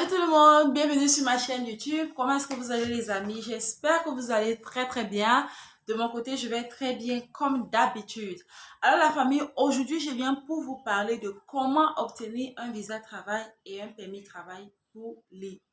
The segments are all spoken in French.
tout le monde, bienvenue sur ma chaîne YouTube. Comment est-ce que vous allez les amis? J'espère que vous allez très bien. De mon côté, je vais très bien comme d'habitude. Alors la famille, aujourd'hui je viens pour vous parler de comment obtenir un visa de travail et un permis de travail pour l'Italie.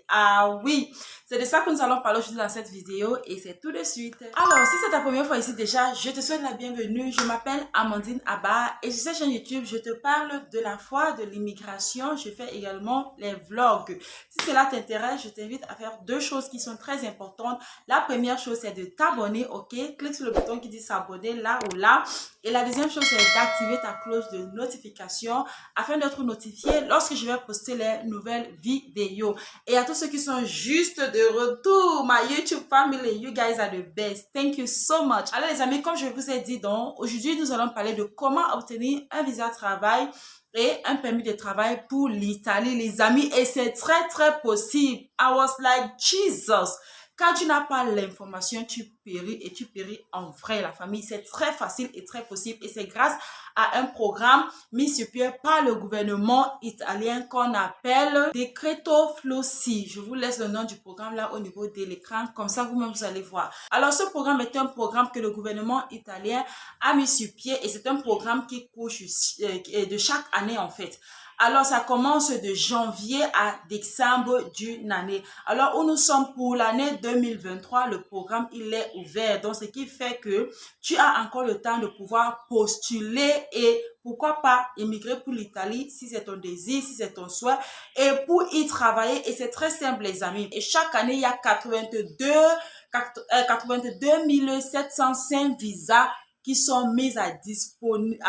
Ah oui, c'est de ça que nous allons parler aujourd'hui dans cette vidéo et c'est tout de suite. Alors, si c'est ta première fois ici déjà, je te souhaite la bienvenue. Je m'appelle Amandine Abba et sur cette chaîne YouTube, je te parle de la foi, de l'immigration. Je fais également les vlogs. Si cela t'intéresse, je t'invite à faire deux choses qui sont très importantes. La première chose, c'est de t'abonner, ok? Clique sur le bouton qui dit s'abonner là ou là. Et la deuxième chose, c'est d'activer ta cloche de notification afin d'être notifié lorsque je vais poster les nouvelles vidéos. Et à tous ceux qui sont juste de retour, my YouTube family, you guys are the best. Thank you so much. Alors les amis, comme je vous ai dit donc, aujourd'hui nous allons parler de comment obtenir un visa de travail et un permis de travail pour l'Italie, les amis. Et c'est très possible. I was like, Jesus. Quand tu n'as pas l'information, tu péris et tu péris en vrai, la famille. C'est très facile et très possible. Et c'est grâce à un programme mis sur pied par le gouvernement italien qu'on appelle Decreto Flussi. Je vous laisse le nom du programme là au niveau de l'écran. Comme ça, vous-même, vous allez voir. Alors, ce programme est un programme que le gouvernement italien a mis sur pied. Et c'est un programme qui couche de chaque année, en fait. Alors, ça commence de janvier à décembre d'une année. Alors, où nous sommes pour l'année 2023, le programme, il est ouvert. Donc, ce qui fait que tu as encore le temps de pouvoir postuler et pourquoi pas immigrer pour l'Italie si c'est ton désir, si c'est ton souhait et pour y travailler. Et c'est très simple, les amis. Et chaque année, il y a 82 705 visas qui sont mises à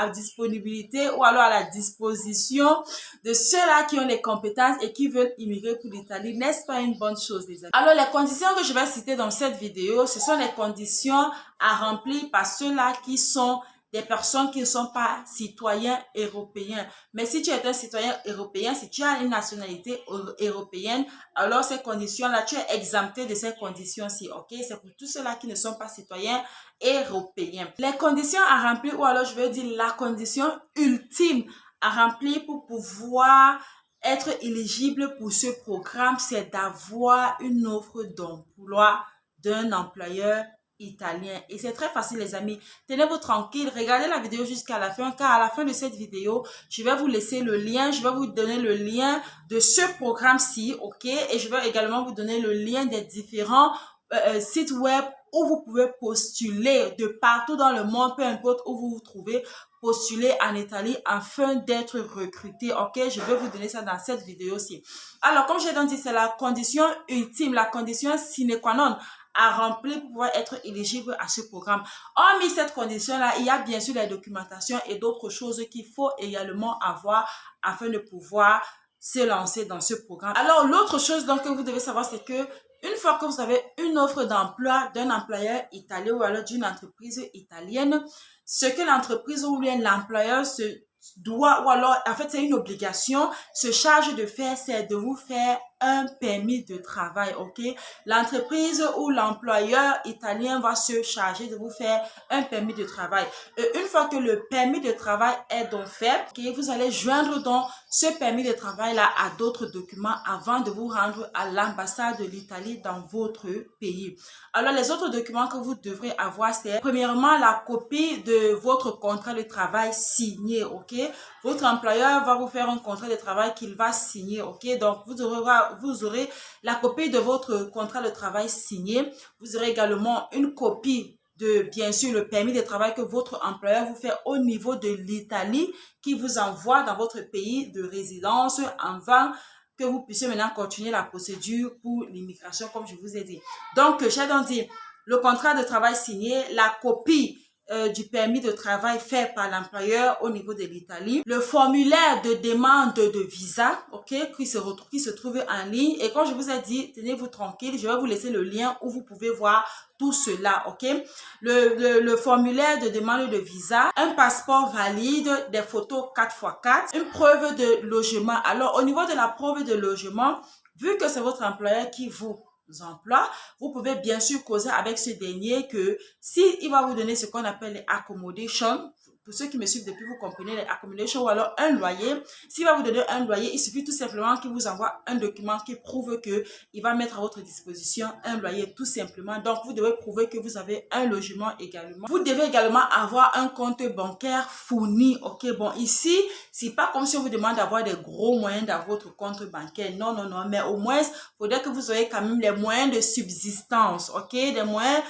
disponibilité ou alors à la disposition de ceux-là qui ont les compétences et qui veulent immigrer pour l'Italie. N'est-ce pas une bonne chose, les amis? Alors, les conditions que je vais citer dans cette vidéo, ce sont les conditions à remplir par ceux-là qui sont des personnes qui ne sont pas citoyens européens. Mais si tu es un citoyen européen, si tu as une nationalité européenne, alors ces conditions-là, tu es exempté de ces conditions-ci, ok? C'est pour tous ceux-là qui ne sont pas citoyens européens. Les conditions à remplir, ou alors je veux dire la condition ultime à remplir pour pouvoir être éligible pour ce programme, c'est d'avoir une offre d'emploi d'un employeur italien. Et c'est très facile, les amis. Tenez-vous tranquille, regardez la vidéo jusqu'à la fin, car à la fin de cette vidéo, je vais vous laisser le lien, je vais vous donner le lien de ce programme-ci, ok? Et je vais également vous donner le lien des différents sites web où vous pouvez postuler de partout dans le monde, peu importe où vous vous trouvez, postuler en Italie afin d'être recruté, ok? Je vais vous donner ça dans cette vidéo-ci. Alors, comme j'ai dit, c'est la condition ultime, la condition sine qua non à remplir pour pouvoir être éligible à ce programme. Hormis cette condition-là, il y a bien sûr la documentation et d'autres choses qu'il faut également avoir afin de pouvoir se lancer dans ce programme. Alors, l'autre chose donc que vous devez savoir, c'est que une fois que vous avez une offre d'emploi d'un employeur italien ou alors d'une entreprise italienne, ce que l'entreprise ou bien l'employeur se doit, ou alors en fait c'est une obligation, se charge de faire, c'est de vous faire un permis de travail, ok? L'entreprise ou l'employeur italien va se charger de vous faire un permis de travail. Et une fois que le permis de travail est donc fait, okay, vous allez joindre donc ce permis de travail-là à d'autres documents avant de vous rendre à l'ambassade de l'Italie dans votre pays. Alors, les autres documents que vous devrez avoir, c'est premièrement la copie de votre contrat de travail signé, ok? Votre employeur va vous faire un contrat de travail qu'il va signer, ok? Donc, vous aurez la copie de votre contrat de travail signé. Vous aurez également une copie de, bien sûr, le permis de travail que votre employeur vous fait au niveau de l'Italie, qui vous envoie dans votre pays de résidence avant que vous puissiez maintenant continuer la procédure pour l'immigration, comme je vous ai dit. Donc, j'ai donc dit, le contrat de travail signé, la copie du permis de travail fait par l'employeur au niveau de l'Italie, le formulaire de demande de visa, ok, qui se trouve en ligne. Et comme je vous ai dit, tenez-vous tranquille, je vais vous laisser le lien où vous pouvez voir tout cela, ok. Le formulaire de demande de visa, un passeport valide, des photos 4x4, une preuve de logement. Alors, au niveau de la preuve de logement, vu que c'est votre employeur qui vous emplois, vous pouvez bien sûr causer avec ce dernier que si il va vous donner ce qu'on appelle les accommodations, pour ceux qui me suivent depuis, vous comprenez les accommodations ou alors un loyer. S'il va vous donner un loyer, il suffit tout simplement qu'il vous envoie un document qui prouve que il va mettre à votre disposition un loyer tout simplement. Donc, vous devez prouver que vous avez un logement également. Vous devez également avoir un compte bancaire fourni. Ok, bon, ici, c'est pas comme si on vous demande d'avoir des gros moyens dans votre compte bancaire. Non, non, non, mais au moins, il faudrait que vous ayez quand même les moyens de subsistance. Ok, des moyens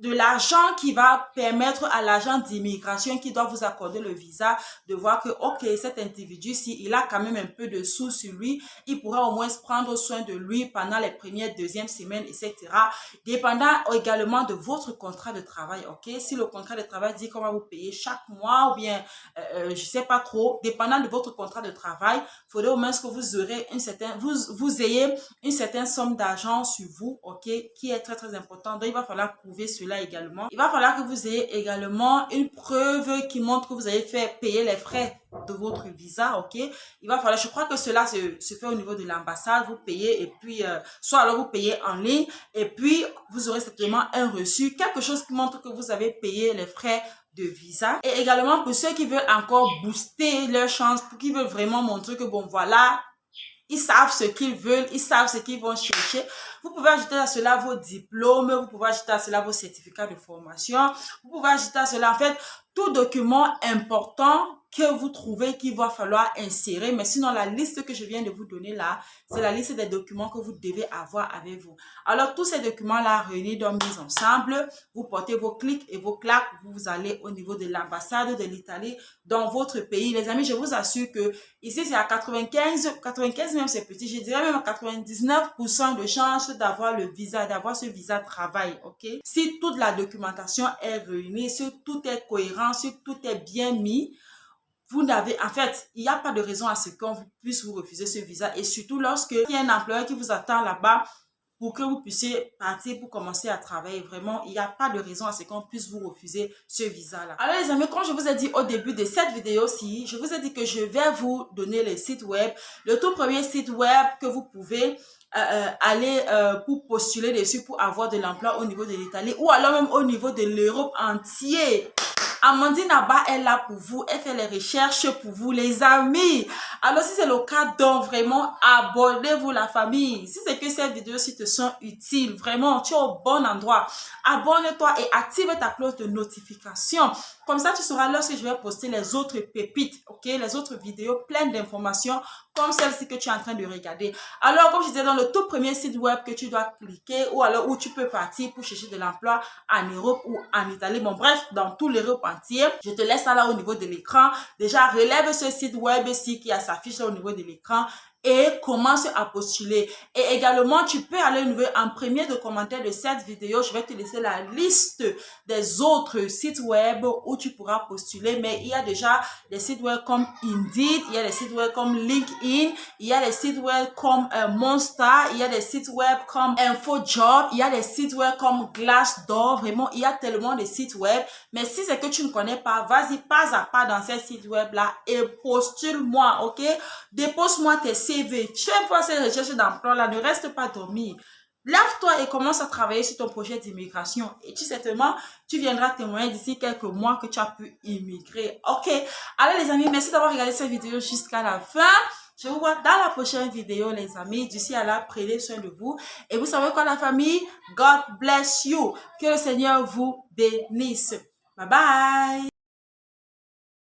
de l'argent qui va permettre à l'agent d'immigration qui doit vous accorder le visa de voir que, ok, cet individu-ci, il a quand même un peu de sous sur lui, il pourra au moins prendre soin de lui pendant les premières, deuxièmes semaines, etc. Dépendant également de votre contrat de travail, ok? Si le contrat de travail dit qu'on va vous payer chaque mois ou bien, je sais pas trop, dépendant de votre contrat de travail, il faudrait au moins que vous aurez vous ayez une certaine somme d'argent sur vous, ok, qui est très très important. Donc, il va falloir prouver cela également. Il va falloir que vous ayez également une preuve qui montre que vous avez fait payer les frais de votre visa, ok. Il va falloir, je crois que cela se fait au niveau de l'ambassade, vous payez et puis, soit alors vous payez en ligne et puis vous aurez certainement un reçu, quelque chose qui montre que vous avez payé les frais de visa. Et également pour ceux qui veulent encore booster leurs chances, pour qui veulent vraiment montrer que bon voilà, ils savent ce qu'ils veulent, ils savent ce qu'ils vont chercher. Vous pouvez ajouter à cela vos diplômes, vous pouvez ajouter à cela vos certificats de formation, vous pouvez ajouter à cela, en fait, tout document important que vous trouvez qu'il va falloir insérer. Mais sinon, la liste que je viens de vous donner là, c'est la liste des documents que vous devez avoir avec vous. Alors, tous ces documents-là réunis, donc mis ensemble, vous portez vos clics et vos claques, vous allez au niveau de l'ambassade de l'Italie dans votre pays. Les amis, je vous assure que ici, c'est à 95 même c'est petit, je dirais même à 99% de chance d'avoir le visa, d'avoir ce visa travail, ok? Si toute la documentation est réunie, si tout est cohérent, si tout est bien mis, vous n'avez, en fait, il n'y a pas de raison à ce qu'on puisse vous refuser ce visa. Et surtout lorsque il y a un employeur qui vous attend là-bas pour que vous puissiez partir pour commencer à travailler. Vraiment, il n'y a pas de raison à ce qu'on puisse vous refuser ce visa-là. Alors les amis, comme je vous ai dit au début de cette vidéo-ci, je vous ai dit que je vais vous donner les sites web. Le tout premier site web que vous pouvez aller pour postuler dessus pour avoir de l'emploi au niveau de l'Italie ou alors même au niveau de l'Europe entière. Amandine Abba est là pour vous, elle fait les recherches pour vous les amis. Alors si c'est le cas, donc vraiment abonnez-vous la famille. Si c'est que ces vidéos-ci te sont utiles, vraiment tu es au bon endroit. Abonne-toi et active ta cloche de notification. Comme ça tu sauras lorsque je vais poster les autres pépites, ok, les autres vidéos pleines d'informations comme celle-ci que tu es en train de regarder. Alors comme je disais, dans le tout premier site web que tu dois cliquer ou alors où tu peux partir pour chercher de l'emploi en Europe ou en Italie, bon bref, dans tout l'Europe entière, je te laisse ça là au niveau de l'écran. Déjà relève ce site web ici qui s'affiche là au niveau de l'écran et commence à postuler. Et également, tu peux aller au niveau en premier de commentaire de cette vidéo. Je vais te laisser la liste des autres sites web où tu pourras postuler. Mais il y a déjà des sites web comme Indeed, il y a des sites web comme LinkedIn, il y a des sites web comme Monster, il y a des sites web comme InfoJob, il y a des sites web comme Glassdoor. Vraiment, il y a tellement de sites web. Mais si c'est que tu ne connais pas, vas-y pas à pas dans ces sites web là et postule-moi, ok? Dépose-moi tes CV. Tu fais pas ces recherches d'emploi là, ne reste pas dormir. Lève-toi et commence à travailler sur ton projet d'immigration. Et certainement, tu viendras témoigner d'ici quelques mois que tu as pu immigrer. Ok. Alors les amis, merci d'avoir regardé cette vidéo jusqu'à la fin. Je vous vois dans la prochaine vidéo, les amis. D'ici à là, prenez soin de vous. Et vous savez quoi, la famille? God bless you. Que le Seigneur vous bénisse. Bye bye.